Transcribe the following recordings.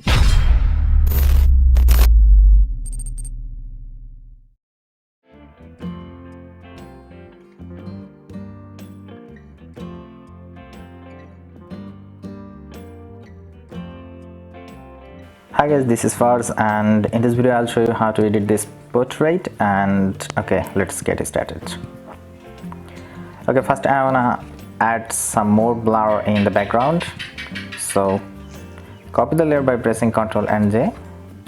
Hi guys, this is Farz, and in this video I'll show you how to edit this portrait. And okay, let's get started. Okay, first I wanna add some more blur in the background. So copy the layer by pressing Ctrl and J,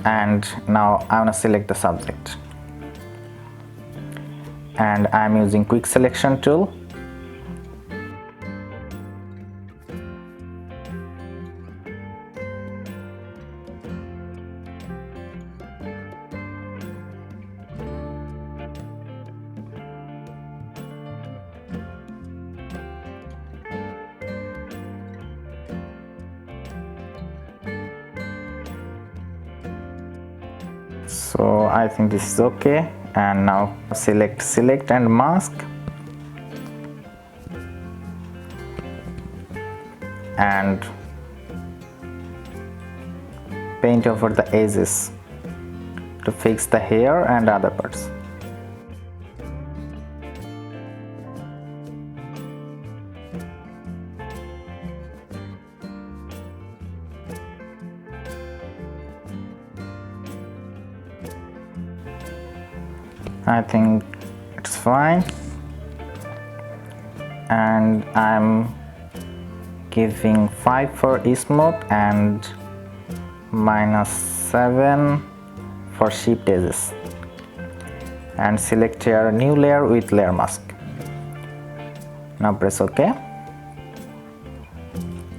and now I wanna select the subject, and I'm using quick selection tool. So I think this is okay, and now select and mask, and paint over the edges to fix the hair and other parts. I think it's fine, and I'm giving 5 for smooth and -7 for shift edges, and select your new layer with layer mask. Now press OK,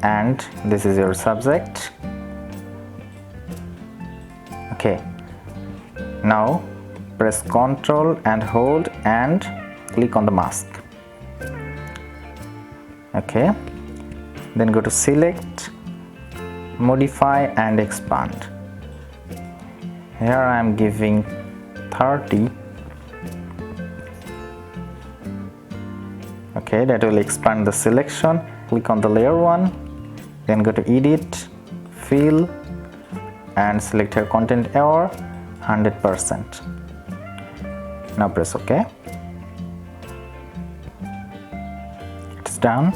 and this is your subject. Okay, now press Ctrl and hold and click on the mask. Okay, then go to select, modify and expand. Here I am giving 30. Okay, that will expand the selection. Click on the layer one, then go to edit, fill, and select your content error 100%. Now press OK. It's done.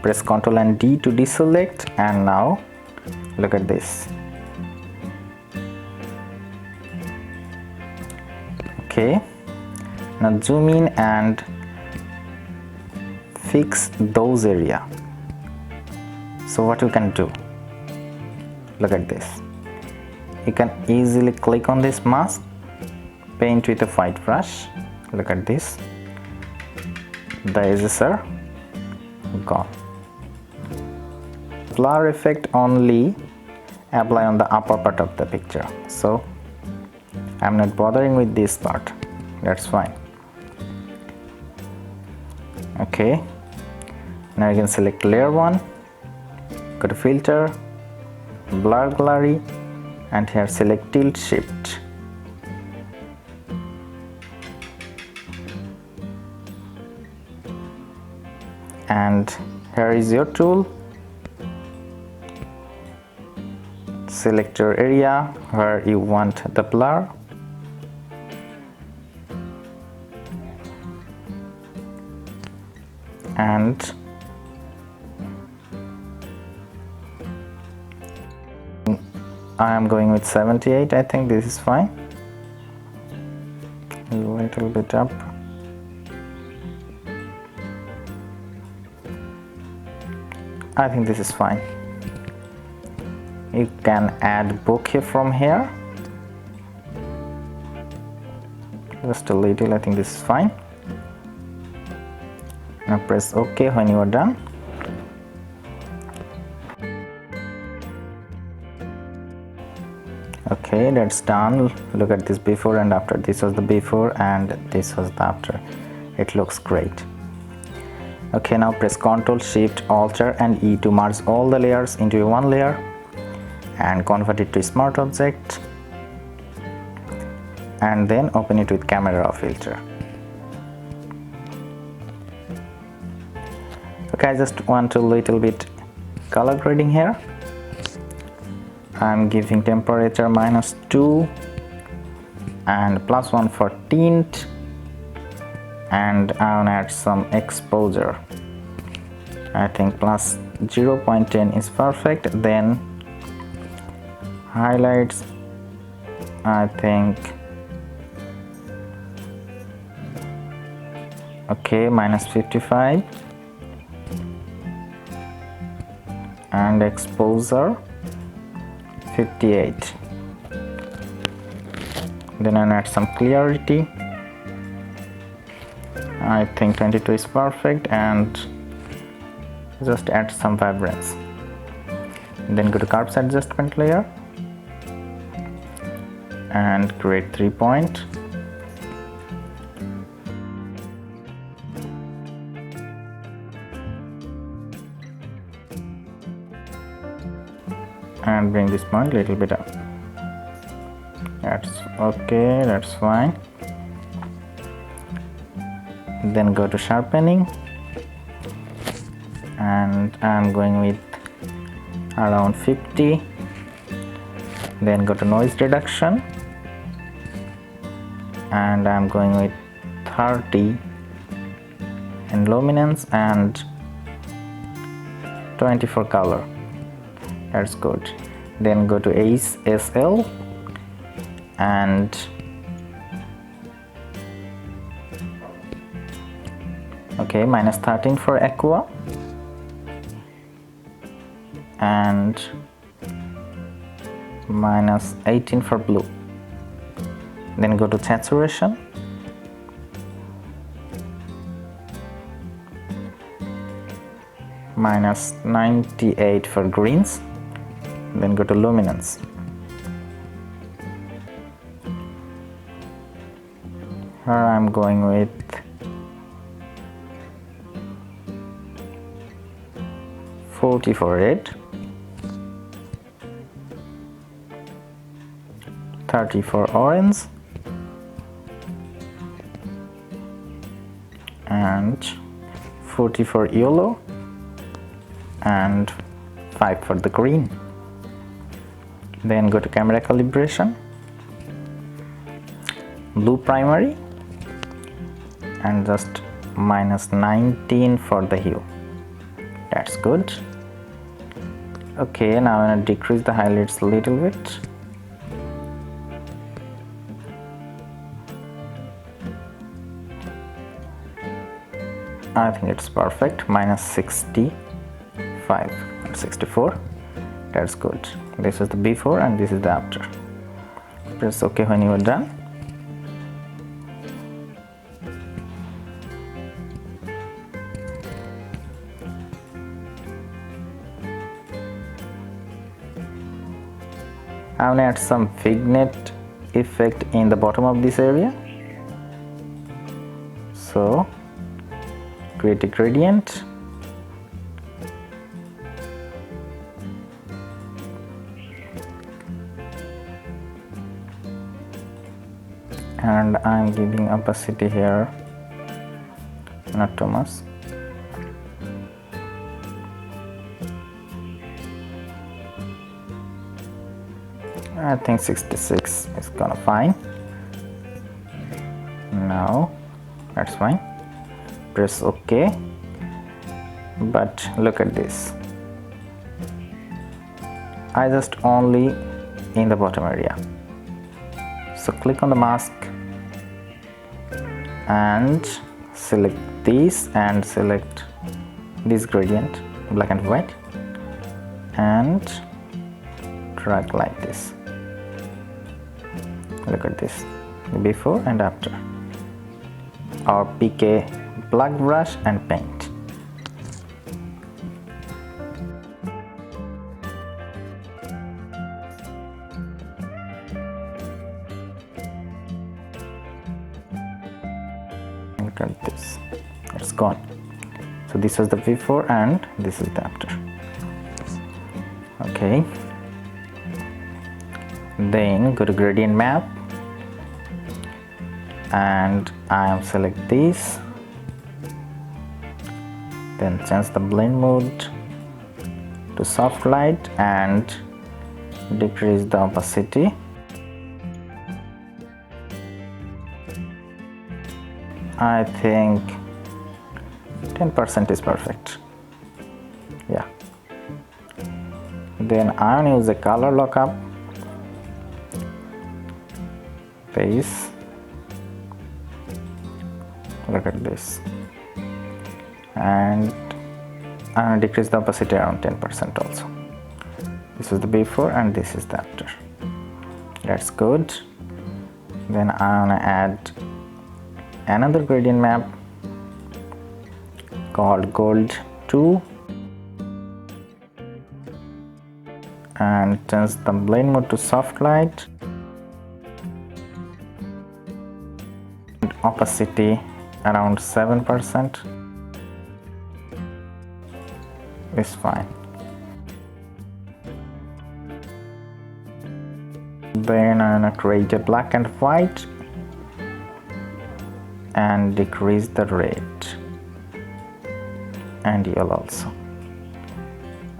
Press Ctrl and D to deselect, and now look at this. Okay, now zoom in and fix those area. So what you can do, look at this. You can easily click on this mask, paint with a white brush. Look at this, the edges are gone. Blur effect only apply on the upper part of the picture, so I'm not bothering with this part. That's fine. Okay, now you can select layer 1, go to filter, blur gallery, and here select tilt shift. And here is your tool. Select your area where you want the blur, and I am going with 78. I think this is fine. A little bit up. I think this is fine. You can add bokeh from here, just a little. I think this is fine. Now press OK when you are done. Okay, that's done. Look at this before and after. This was the before and this was the after. It looks great. Okay, now press Ctrl, Shift, Alt and E to merge all the layers into one layer and convert it to smart object, and then open it with camera raw filter. Okay, I just want a little bit color grading here. I'm giving temperature -2 and +1 for tint, and I want to add some exposure. I think plus 0.10 is perfect. Then highlights, I think okay, -55, and exposure 58. Then I add some clarity. I think 22 is perfect, and just add some vibrance. Then go to curves adjustment layer and create 3-point. And bring this point a little bit up. That's okay, that's fine. Then go to sharpening, and I'm going with around 50. Then go to noise reduction, and I'm going with 30 in luminance and 20 for color. That's good. Then go to SL and okay, -13 for aqua and -18 for blue. Then go to saturation -98 for greens. Then go to luminance. Here I'm going with 40 for red, 30 for orange, and 40 for yellow, and 5 for the green. Then go to camera calibration, blue primary, and just -19 for the hue. That's good. Okay, now I'm gonna decrease the highlights a little bit. I think it's perfect. -65 and 64. That's good. This is the before and this is the after. Press OK when you are done. I will add some vignette effect in the bottom of this area. So create a gradient. And I'm giving opacity here, not too much. I think 66 is gonna fine. Now that's fine. Press OK. But look at this. I just only in the bottom area. So click on the mask and select this and select this gradient, black and white, and drag like this. Look at this, before and after. Or pick a black brush and paint. Look at this, it's gone. So this is the before and this is the after. Okay. Then go to gradient map and I am select this. Then change the blend mode to soft light and decrease the opacity. I think 10% is perfect. Yeah. Then I will use a color lockup. This. Look at this. And I will decrease the opacity around 10% also. This is the before and this is the after. That's good. Then I want to add another gradient map called gold 2 and change the blend mode to soft light and opacity around 7% is fine. Then I'm gonna create a black and white and decrease the red and yellow also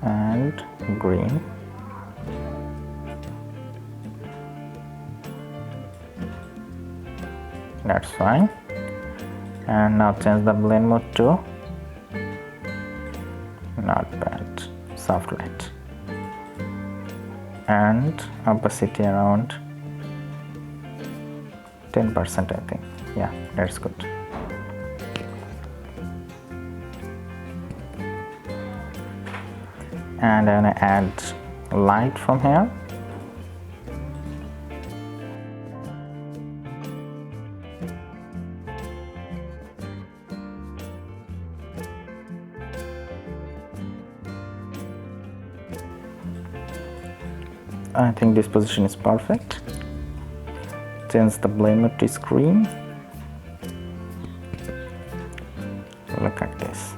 and green. That's fine. And now change the blend mode to not bad, soft light and opacity around 10% I think. Yeah, that's good. And I'm gonna add light from here. I think this position is perfect. Change the blend mode to screen. Look at this.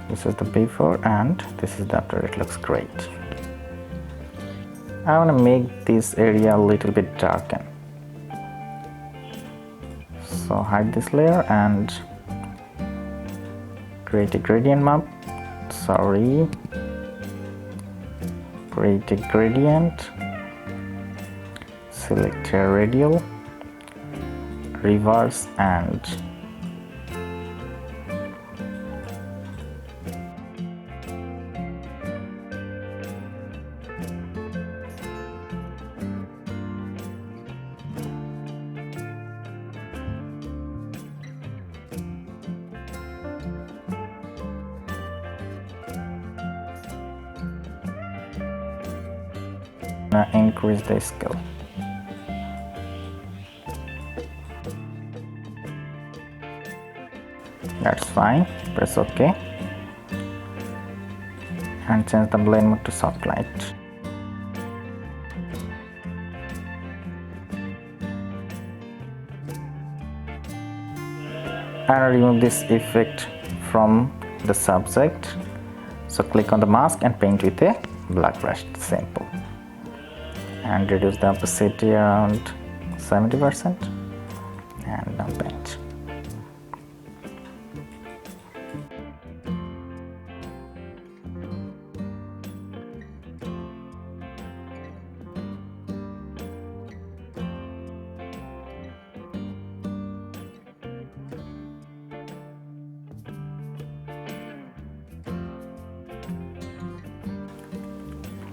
This is the before and this is the after. It looks great. I want to make this area a little bit darken. So hide this layer and create a gradient map. Sorry. Create a gradient. Select a radial, reverse and now increase the scale. That's fine. Press OK and change the blend mode to soft light. And remove this effect from the subject. So click on the mask and paint with a black brush. Simple. And reduce the opacity around 70% and now paint.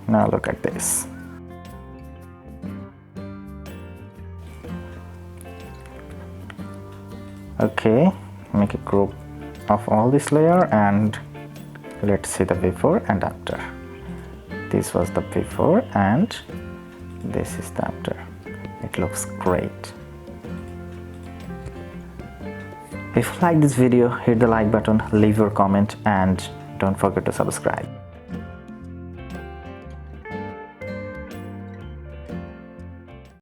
Now look at this. Okay, make a group of all this layer and let's see the before and after. This was the before and this is the after. It looks great. If you like this video, hit the like button, leave your comment and don't forget to subscribe.